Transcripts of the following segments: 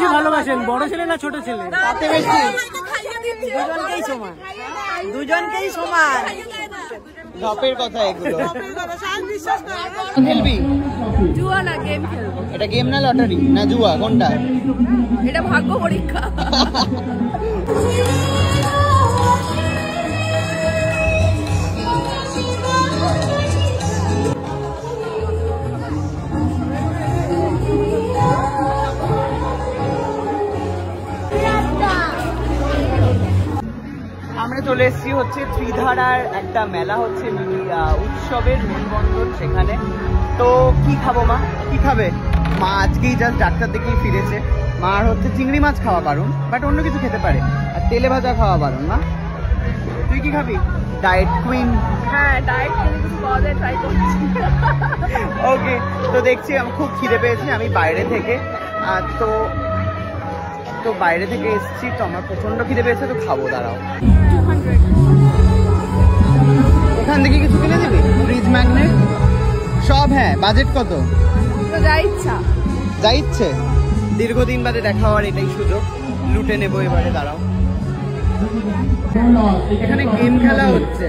বেশি ভালোবাসেন, বড় ছেলে না ছোট ছেলে? তাতে বেশি দুজনকেই সমান, দুজনকেই সমান। ঢপের কথা এগুলো। খেলবি? জুয়া না গেম খেলবো। এটা গেম না লটারি না জুয়া, কোনটা? এটা ভাগ্য পরীক্ষা। আমরা চলে এসেছি হচ্ছে ত্রিধারার একটা মেলা হচ্ছে, উৎসবের মেলবন্ধন সেখানে। তো কি খাবো মা? কি খাবে মা? আজকেই জাস্ট ডাক্তার দেখেই ফিরেছে। মার হচ্ছে চিংড়ি মাছ খাওয়া বারণ, বাট অন্য কিছু খেতে পারে, আর তেলে ভাজা খাওয়া বারণ। মা তুই কি খাবি? Diet queen. হ্যাঁ, ডায়েট কিছু পাওয়া যায় ট্রাই করছি। ওকে, তো দেখছি আমার খুব খিদে পেয়েছে, আমি বাইরে থেকে তো বাইরে থেকে এসেছি, তো আমার প্রচন্ড খিদে পেয়েছে, তো খাবো। দাঁড়াও, এখান থেকে কিছু কিনে দিবি? ফ্রিজ ম্যাগনেট সব। হ্যাঁ, বাজেট কত? যা ইচ্ছা। যা ইচ্ছে। দীর্ঘদিন বাদে দেখা হওয়ার এটাই সুযোগ, লুটে নেবো এবারে। দাঁড়াও, এখানে গেম খেলা হচ্ছে,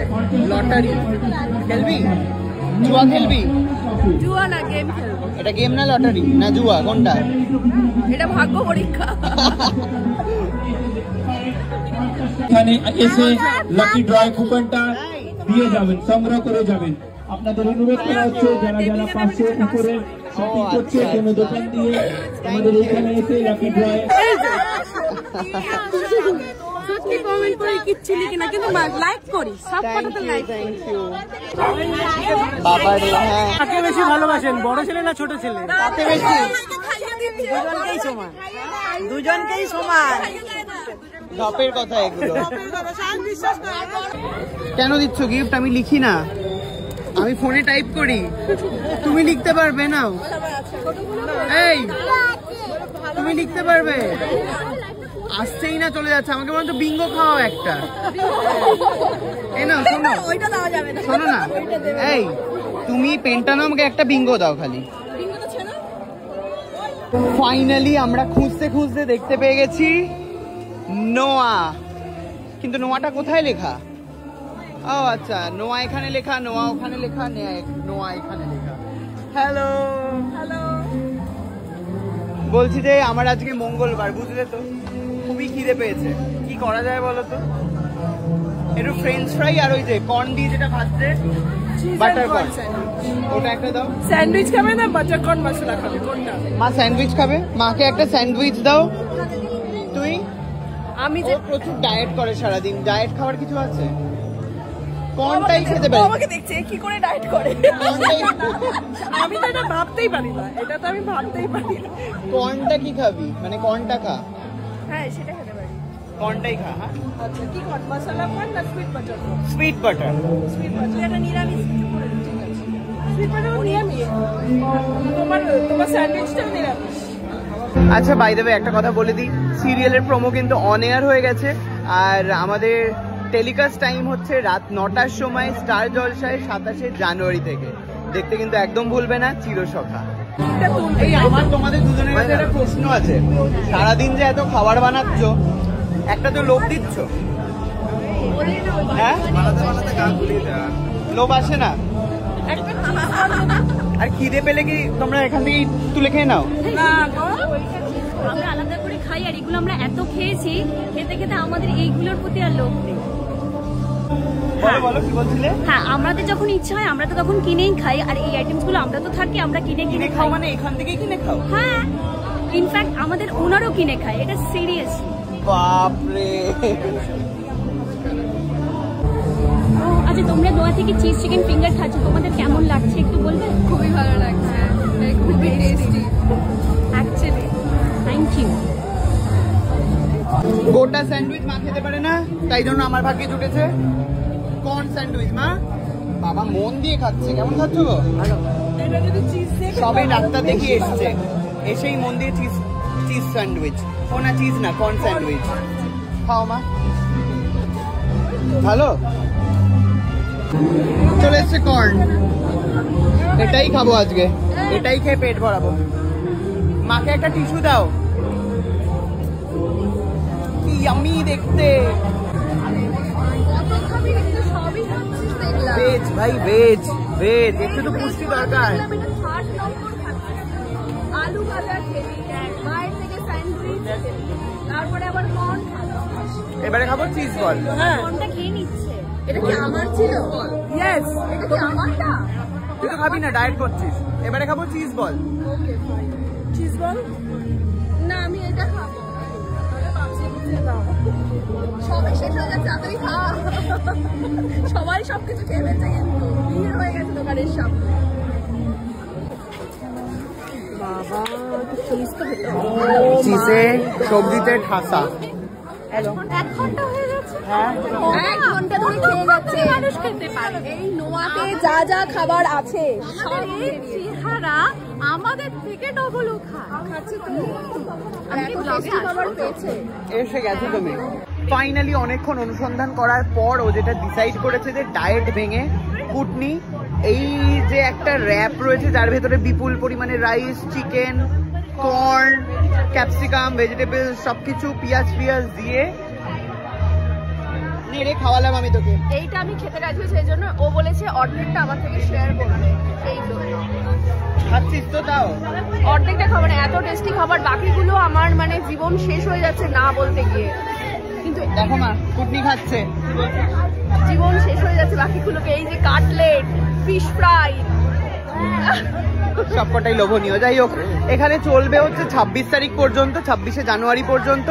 লটারি। খেলবি? জুয়া খেলবি? জুয়া না গেম খেলবো। এটা গেম না লটারি না জুয়া, কোনটা? এটা ভাগ্য পরীক্ষা। এখানে এসে লাকি ড্রয় কুপনটা দিয়ে যাবেন, সংগ্রহ করে যাবেন। আপনাদের অনুরোধ করা হচ্ছে যারা যারা 500 উপরে শপিং করছে কোনো দোকান দিয়ে আমাদের এখানে এসে লাকি ড্রয়। সত্যি কমেন্ট করে কিচ্ছু লিখি না, কিন্তু লাইক করি, সব কটাতে লাইক। থ্যাংক ইউ বাবা রে। হ্যাঁ, কাকে বেশি ভালোবাসেন, বড় ছেলে না ছোট ছেলে? তাতে বেশি দুজনকেই সমান, দুজনকেই সমান। ঢপের কথা এগুলো। কেন দিচ্ছ গিফট? আমি লিখি না, আমি ফোনে টাইপ করি, তুমি লিখতে পারবে না? এই তুমি লিখতে পারবে? আসছেই না, চলে যাচ্ছে। আমাকে বলতো বিঙ্গো খাওয়াও একটা। এই না, শোনো, ওইটা দেওয়া যাবে না। শোনো না, এই তুমি পেনটা নাও, আমাকে একটা বিঙ্গো দাও খালি। ফাইনালি আমরা খুঁজতে খুঁজতে দেখতে পেয়ে গেছি নোয়া। কিন্তু নোয়াটা কোথায় লেখা? ও আচ্ছা, নোয়া এখানে লেখা, নোয়া ওখানে লেখা, নোয়া এখানে লেখা। Hello hello. বলছি যে আমার আজকে মঙ্গলবার, বুঝলে তো, খুবই খিদে পেয়েছে। কি করা যায় বলো তো? একটু ফ্রেঞ্চ ফ্রাই আর ওই যে কর্ন দিয়ে যেটা ভাজছে, বাটার কর্ন, ওটা একটা দাও। স্যান্ডউইচ খাবে না বাটার কর্ন মশলা খাবে, কোনটা? মা স্যান্ডউইচ খাবে, মাকে একটা স্যান্ডউইচ দাও। তুই? আমি যে প্রচুর ডায়েট করে সারাদিন, ডায়েট খাওয়ার কিছু আছে? কোনটাই খেতে পারি? আমাকে দেখছে কি করে ডায়েট করে। আমি তো এটা ভাবতেই পারি না, এটা তো আমি ভাবতেই পারি না। কর্নটা কি খাবি? মানে কর্নটা খা। হ্যাঁ, সেটা খেতে পারি। কর্নটাই খা। হ্যাঁ, আচ্ছা, কি কর্ন মশলা কর্ন না sweet butter? Sweet butter. Sweet butter এটা নিরামিষ কিছু করে দিন, ঠিক আছে? সুইট বাটার নিরামিষ। তোমার স্যান্ডউইচটাও নিরামিষ। আচ্ছা, বাই দ্য ওয়ে একটা কথা বলে দিই, সিরিয়ালের প্রোমো কিন্তু অন এয়ার হয়ে গেছে, আর আমাদের টেলিকাস্ট টাইম হচ্ছে রাত 9টার সময় স্টার জলসায় 27শে জানুয়ারি থেকে। দেখতে কিন্তু একদম ভুলবে না, চিরসখা। এই আমার তোমাদের দুজনের কাছে একটা প্রশ্ন আছে, সারাদিন যে এত খাবার বানাচ্ছ, একটা তো লোভ দিচ্ছ? হ্যাঁ, লোভ আসে না? আর খিদে পেলে কি তোমরা এখান থেকে তুলে খেয়ে নাও? আমরা আলাদা করে খাই, আর এগুলো আমরা এত খেয়েছি, খেতে খেতে আমাদের এইগুলোর প্রতি আর লোভ নেই। বলো কি বলছিলে? হ্যাঁ, আমাদের যখন ইচ্ছা হয় আমরা তো তখন কিনেই খাই, আর এই আইটেমস গুলো আমরা তো থাকি, আমরা কিনে খাও। মানে এখান থেকে কিনে খাও? হ্যাঁ, ইনফ্যাক্ট আমাদের ওনারও কিনে খায়, এটা সিরিয়াস। বাপরে। আচ্ছা, তোমরা নোয়া থেকে চিজ চিকেন ফিঙ্গার খাচ্ছ, তোমাদের কেমন লাগছে একটু বলবে? খুবই ভালো লাগছে, খুবই টেস্টি অ্যাকচুয়ালি। Thank you. গোটা স্যান্ডউইচ মা খেতে পারে না, তাই জন্য আমার ভাগ্যে জুটেছে কর্ন স্যান্ডউইচ। মা বাবা মন দিয়ে খাচ্ছে। কেমন খাচ্ছ গো? সবাই ডাক্তার দেখিয়ে এসছে, এসেই মন দিয়ে চিজ স্যান্ডউইচ। ও না, চিজ না, কর্ন স্যান্ডউইচ খাও মা। ভালো চলে এসছে কর্ন, এটাই খাবো আজকে, এটাই খেয়ে পেট ভরাবো। মাকে একটা টিস্যু দাও। ইয়ামি দেখতে। ভেজ ভাই, ভেজ ভেজ, একটু তো পুষ্টি দরকার। আলু ভাজা খেলি, মায়ের থেকে স্যান্ডউইচ খেলি, তারপরে আবার কর্ন খাবো। এবারে খাবো চিজ বল। কোনটা খেয়ে নিচ্ছে? এটা কি আমার ছিল? ইয়েস, এটা কি আমারটা? তুই তো খাবি না, ডায়েট করছিস। এবারে খাবো cheese ball. Okay fine. Cheese ball? না, আমি এটা খাবো। সবাই শেষ হয়ে যাচ্ছে, তাড়াতাড়ি খা। সবাই সবকিছু খেয়ে ফেলছে, কিন্তু ভিড় হয়ে গেছে দোকানের সামনে। বাবা, চিজ তো খেতে হবে। চিজে সবজিতে ঠাসা। এক ঘন্টা হয়ে গেছে। 1 ঘন্টা ধরে খেয়ে যাচ্ছে। মানুষ খেতে পারে। এই নোয়াতে যা যা খাবার আছে সব চেহারা আমাদের থেকে ডবলও খায়। খাচ্ছে তো। আমি কি ব্লগে খাবার পেয়েছে। এসে গেছো তুমি। ফাইনালি অনেকক্ষণ অনুসন্ধান করার পর ও যেটা ডিসাইড করেছে যে ডায়েট ভেঙে কুটনি এই যে একটা র্যাপ রয়েছে যার ভেতরে বিপুল পরিমাণে rice, chicken, corn, capsicum, vegetable সবকিছু পিঁয়াজ দিয়ে নেড়ে খাওয়ালাম আমি তোকে। এইটা আমি খেতে রাজি সেই জন্য ও বলেছে অর্ধেকটা আমার থেকে শেয়ার করবে। এই জন্য খাচ্ছিস তো? তাও অর্ধেকটা খাবার, এত টেস্টি খাবার, বাকিগুলো আমার মানে জীবন শেষ হয়ে যাচ্ছে না বলতে গিয়ে। কিন্তু দেখো মা, কুটনি খাচ্ছে। জীবন শেষ হয়ে যাচ্ছে বাকিগুলোকে। এই যে কাটলেট, ফিশ ফ্রাই, সবকটাই লোভনীয়। যাই হোক, এখানে চলবে হচ্ছে 26 তারিখ পর্যন্ত, 26শে জানুয়ারি পর্যন্ত।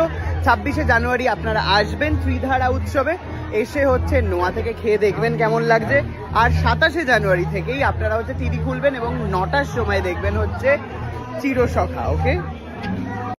26শে জানুয়ারি আপনারা আসবেন ত্রিধারা উৎসবে, এসে হচ্ছে নোয়া থেকে খেয়ে দেখবেন কেমন লাগছে। আর 27শে জানুয়ারি থেকেই আপনারা হচ্ছে টিভি খুলবেন এবং 9টার সময় দেখবেন হচ্ছে চিরসখা। ওকে।